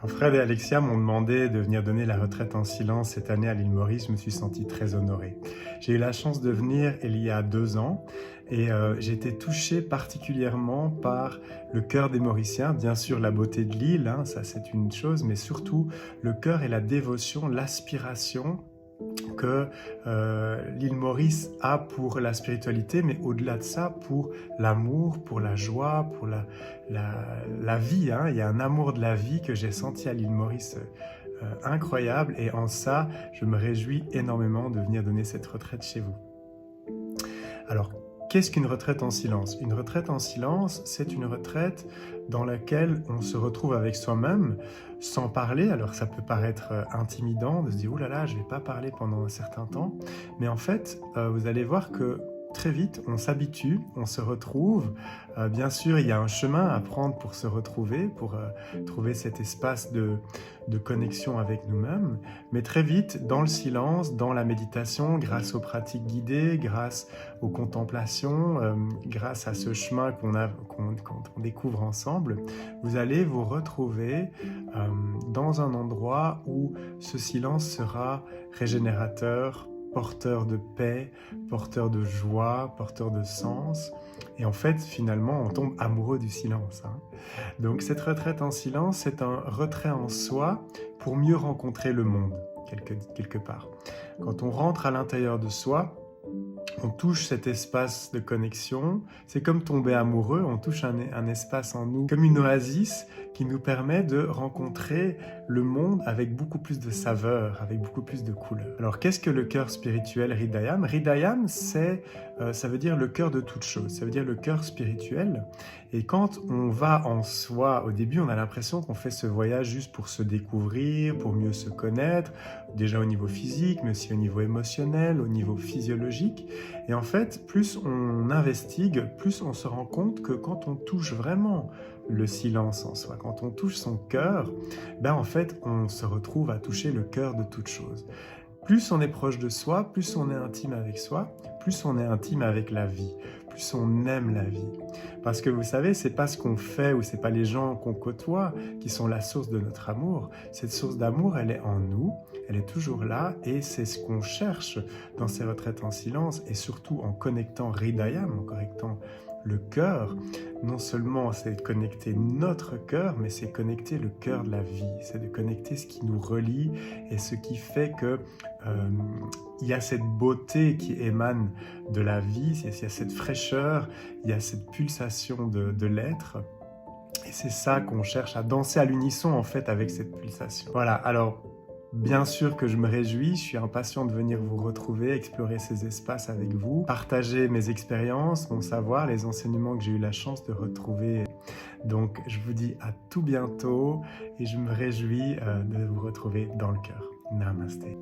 Quand Fred et Alexia m'ont demandé de venir donner la retraite en silence cette année à l'île Maurice, je me suis senti très honoré. J'ai eu la chance de venir il y a 2 ans et j'ai été touché particulièrement par le cœur des Mauriciens, bien sûr la beauté de l'île, hein, ça c'est une chose, mais surtout le cœur et la dévotion, l'aspiration que l'île Maurice a pour la spiritualité, mais au-delà de ça, pour l'amour, pour la joie, pour la vie. Hein. Il y a un amour de la vie que j'ai senti à l'île Maurice incroyable, et en ça, je me réjouis énormément de venir donner cette retraite chez vous. Alors, qu'est-ce qu'une retraite en silence? Une retraite en silence, c'est une retraite dans laquelle on se retrouve avec soi-même, sans parler. Alors ça peut paraître intimidant de se dire « Ouh là là, je ne vais pas parler pendant un certain temps », mais en fait, vous allez voir que très vite, on s'habitue, on se retrouve. Bien sûr, il y a un chemin à prendre pour se retrouver, pour trouver cet espace de connexion avec nous-mêmes. Mais très vite, dans le silence, dans la méditation, grâce aux pratiques guidées, grâce aux contemplations, grâce à ce chemin qu'on découvre ensemble, vous allez vous retrouver dans un endroit où ce silence sera régénérateur, porteur de paix, porteur de joie, porteur de sens. Et en fait, finalement, on tombe amoureux du silence. Hein. Donc cette retraite en silence, c'est un retrait en soi pour mieux rencontrer le monde, quelque part. Quand on rentre à l'intérieur de soi, on touche cet espace de connexion, c'est comme tomber amoureux, on touche un espace en nous, comme une oasis qui nous permet de rencontrer le monde avec beaucoup plus de saveur, avec beaucoup plus de couleurs. Alors qu'est-ce que le cœur spirituel Hridayam? Hridayam, ça veut dire le cœur de toute chose, ça veut dire le cœur spirituel. Et quand on va en soi, au début, on a l'impression qu'on fait ce voyage juste pour se découvrir, pour mieux se connaître, déjà au niveau physique, mais aussi au niveau émotionnel, au niveau physiologique. Et en fait, plus on investigue, plus on se rend compte que quand on touche vraiment le silence en soi, quand on touche son cœur, ben en fait, on se retrouve à toucher le cœur de toute chose. Plus on est proche de soi, plus on est intime avec soi, plus on est intime avec la vie, plus on aime la vie. Parce que vous savez, c'est pas ce qu'on fait ou c'est pas les gens qu'on côtoie qui sont la source de notre amour. Cette source d'amour, elle est en nous, elle est toujours là, et c'est ce qu'on cherche dans ces retraites en silence, et surtout en connectant Hridayam, en connectant le cœur. Non seulement c'est de connecter notre cœur, mais c'est connecter le cœur de la vie, c'est de connecter ce qui nous relie et ce qui fait que il y a cette beauté qui émane de la vie, il y a cette fraîcheur, il y a cette pulsation de l'être. Et c'est ça qu'on cherche à danser à l'unisson en fait avec cette pulsation. Voilà, alors bien sûr que je me réjouis, je suis impatient de venir vous retrouver, explorer ces espaces avec vous, partager mes expériences, mon savoir, les enseignements que j'ai eu la chance de retrouver. Donc je vous dis à tout bientôt et je me réjouis de vous retrouver dans le cœur. Namasté.